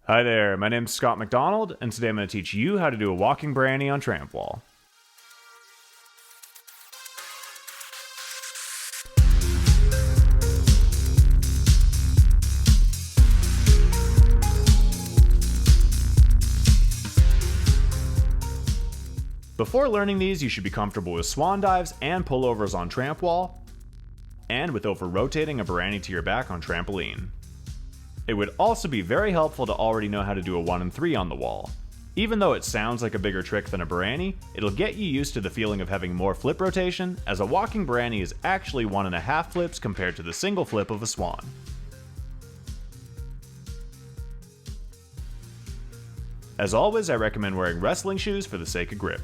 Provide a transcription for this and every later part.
Hi there, my name's Scott McDonald, and today I'm going to teach you how to do a walking Barani on Trampwall. Before learning these, you should be comfortable with swan dives and pullovers on Trampwall, and with over-rotating a Barani to your back on trampoline. It would also be very helpful to already know how to do a 1 and 3 on the wall. Even though it sounds like a bigger trick than a Barani, it'll get you used to the feeling of having more flip rotation, as a walking Barani is actually 1.5 flips compared to the single flip of a swan. As always, I recommend wearing wrestling shoes for the sake of grip.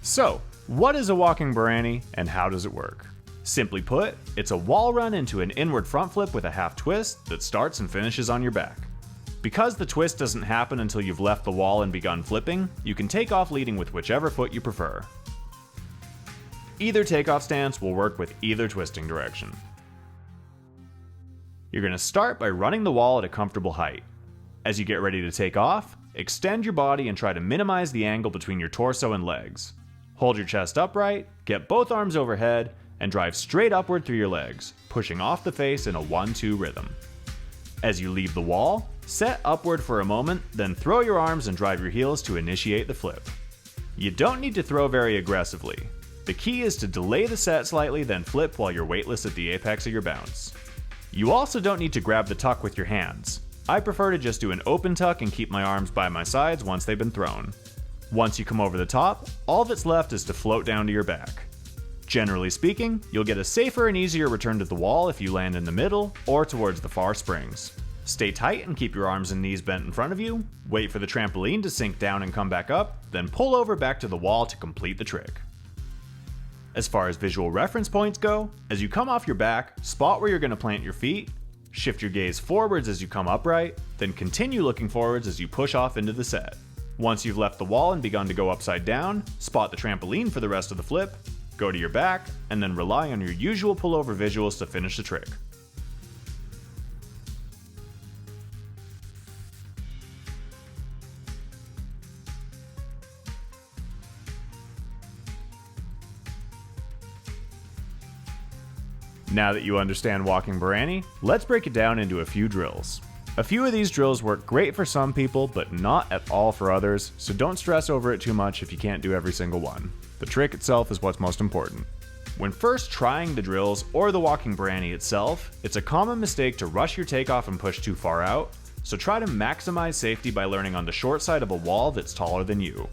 So, what is a walking Barani and how does it work? Simply put, it's a wall run into an inward front flip with a half twist that starts and finishes on your back. Because the twist doesn't happen until you've left the wall and begun flipping, you can take off leading with whichever foot you prefer. Either takeoff stance will work with either twisting direction. You're going to start by running the wall at a comfortable height. As you get ready to take off, extend your body and try to minimize the angle between your torso and legs. Hold your chest upright, get both arms overhead, and drive straight upward through your legs, pushing off the face in a 1-2 rhythm. As you leave the wall, set upward for a moment, then throw your arms and drive your heels to initiate the flip. You don't need to throw very aggressively. The key is to delay the set slightly, then flip while you're weightless at the apex of your bounce. You also don't need to grab the tuck with your hands. I prefer to just do an open tuck and keep my arms by my sides once they've been thrown. Once you come over the top, all that's left is to float down to your back. Generally speaking, you'll get a safer and easier return to the wall if you land in the middle or towards the far springs. Stay tight and keep your arms and knees bent in front of you, wait for the trampoline to sink down and come back up, then pull over back to the wall to complete the trick. As far as visual reference points go, as you come off your back, spot where you're going to plant your feet, shift your gaze forwards as you come upright, then continue looking forwards as you push off into the set. Once you've left the wall and begun to go upside down, spot the trampoline for the rest of the flip, go to your back, and then rely on your usual pullover visuals to finish the trick. Now that you understand walking Barani, let's break it down into a few drills. A few of these drills work great for some people, but not at all for others, so don't stress over it too much if you can't do every single one. The trick itself is what's most important. When first trying the drills or the walking Barani itself, it's a common mistake to rush your takeoff and push too far out, so try to maximize safety by learning on the short side of a wall that's taller than you.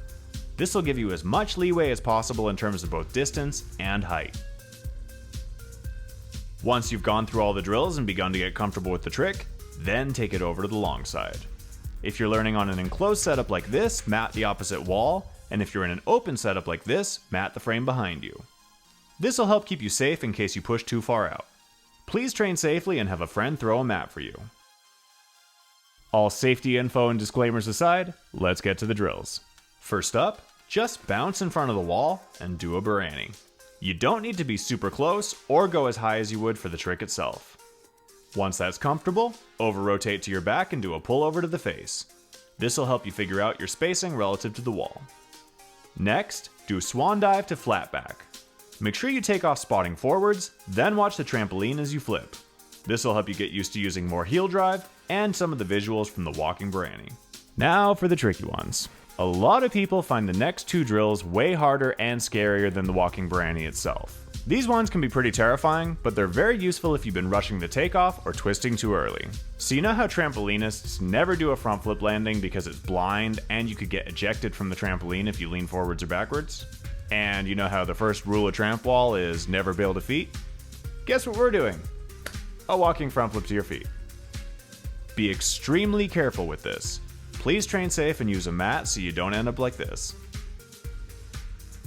This will give you as much leeway as possible in terms of both distance and height. Once you've gone through all the drills and begun to get comfortable with the trick, then take it over to the long side. If you're learning on an enclosed setup like this, mat the opposite wall, and if you're in an open setup like this, mat the frame behind you. This will help keep you safe in case you push too far out. Please train safely and have a friend throw a mat for you. All safety info and disclaimers aside, let's get to the drills. First up, just bounce in front of the wall and do a Barani. You don't need to be super close or go as high as you would for the trick itself. Once that's comfortable, over-rotate to your back and do a pullover to the face. This will help you figure out your spacing relative to the wall. Next, do swan dive to flat back. Make sure you take off spotting forwards, then watch the trampoline as you flip. This will help you get used to using more heel drive and some of the visuals from the walking Barani. Now for the tricky ones. A lot of people find the next two drills way harder and scarier than the walking Barani itself. These ones can be pretty terrifying, but they're very useful if you've been rushing the takeoff or twisting too early. So you know how trampolinists never do a front flip landing because it's blind and you could get ejected from the trampoline if you lean forwards or backwards? And you know how the first rule of Trampwall is never bail to feet? Guess what we're doing? A walking front flip to your feet. Be extremely careful with this. Please train safe and use a mat so you don't end up like this.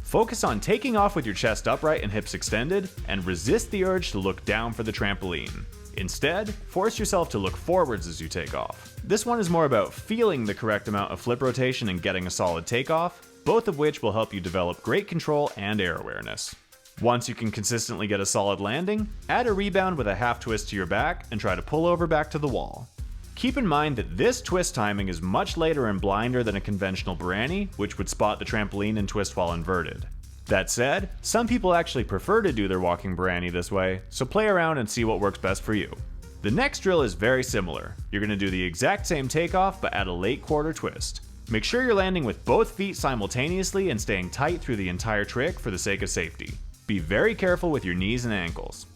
Focus on taking off with your chest upright and hips extended, and resist the urge to look down for the trampoline. Instead, force yourself to look forwards as you take off. This one is more about feeling the correct amount of flip rotation and getting a solid takeoff, both of which will help you develop great control and air awareness. Once you can consistently get a solid landing, add a rebound with a half twist to your back and try to pull over back to the wall. Keep in mind that this twist timing is much later and blinder than a conventional Barani, which would spot the trampoline and twist while inverted. That said, some people actually prefer to do their walking Barani this way, so play around and see what works best for you. The next drill is very similar. You're going to do the exact same takeoff but add a late quarter twist. Make sure you're landing with both feet simultaneously and staying tight through the entire trick for the sake of safety. Be very careful with your knees and ankles.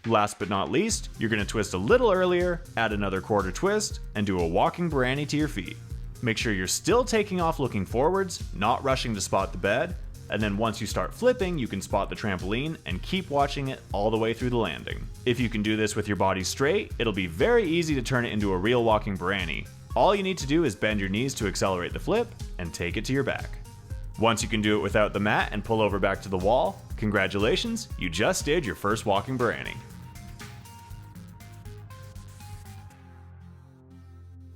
Last but not least, you're going to twist a little earlier, add another quarter twist, and do a walking Barani to your feet. Make sure you're still taking off looking forwards, not rushing to spot the bed, and then once you start flipping, you can spot the trampoline and keep watching it all the way through the landing. If you can do this with your body straight, it'll be very easy to turn it into a real walking Barani. All you need to do is bend your knees to accelerate the flip and take it to your back. Once you can do it without the mat and pull over back to the wall, congratulations, you just did your first walking Barani.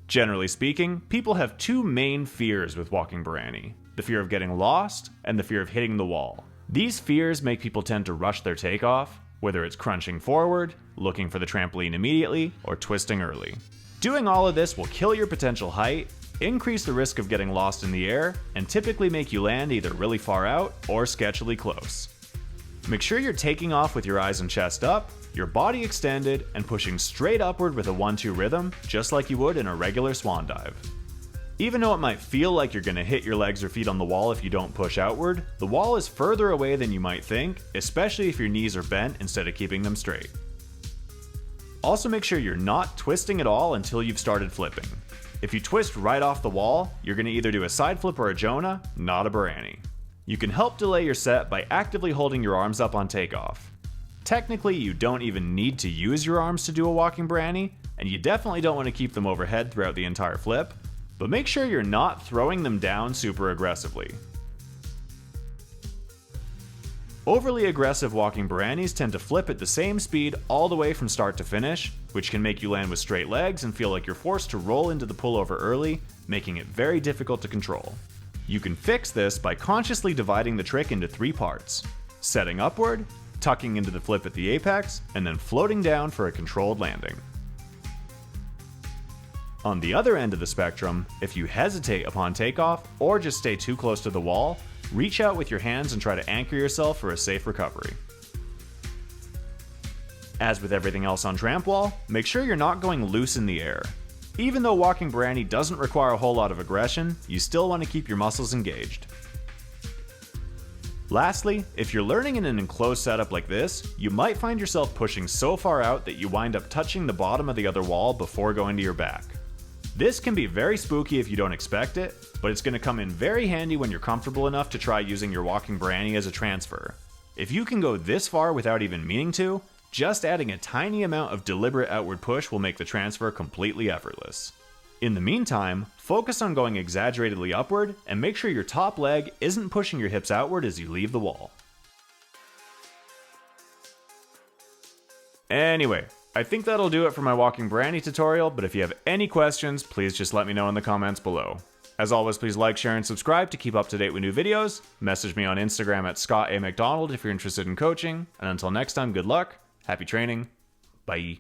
Generally speaking, people have two main fears with walking Barani: the fear of getting lost and the fear of hitting the wall. These fears make people tend to rush their takeoff, whether it's crunching forward, looking for the trampoline immediately, or twisting early. Doing all of this will kill your potential height, increase the risk of getting lost in the air, and typically make you land either really far out or sketchily close. Make sure you're taking off with your eyes and chest up, your body extended, and pushing straight upward with a 1-2 rhythm, just like you would in a regular swan dive. Even though it might feel like you're going to hit your legs or feet on the wall if you don't push outward, the wall is further away than you might think, especially if your knees are bent instead of keeping them straight. Also make sure you're not twisting at all until you've started flipping. If you twist right off the wall, you're going to either do a side flip or a Jonah, not a Barani. You can help delay your set by actively holding your arms up on takeoff. Technically, you don't even need to use your arms to do a walking Barani, and you definitely don't want to keep them overhead throughout the entire flip, but make sure you're not throwing them down super aggressively. Overly aggressive walking Baranis tend to flip at the same speed all the way from start to finish, which can make you land with straight legs and feel like you're forced to roll into the pullover early, making it very difficult to control. You can fix this by consciously dividing the trick into 3 parts: setting upward, tucking into the flip at the apex, and then floating down for a controlled landing. On the other end of the spectrum, if you hesitate upon takeoff or just stay too close to the wall, reach out with your hands and try to anchor yourself for a safe recovery. As with everything else on Trampwall, make sure you're not going loose in the air. Even though walking Barani doesn't require a whole lot of aggression, you still want to keep your muscles engaged. Lastly, if you're learning in an enclosed setup like this, you might find yourself pushing so far out that you wind up touching the bottom of the other wall before going to your back. This can be very spooky if you don't expect it, but it's going to come in very handy when you're comfortable enough to try using your walking Barani as a transfer. If you can go this far without even meaning to, just adding a tiny amount of deliberate outward push will make the transfer completely effortless. In the meantime, focus on going exaggeratedly upward and make sure your top leg isn't pushing your hips outward as you leave the wall. Anyway, I think that'll do it for my walking Barani tutorial, but if you have any questions, please just let me know in the comments below. As always, please like, share, and subscribe to keep up to date with new videos. Message me on Instagram at Scott A. McDonald if you're interested in coaching, and until next time, good luck, happy training, bye.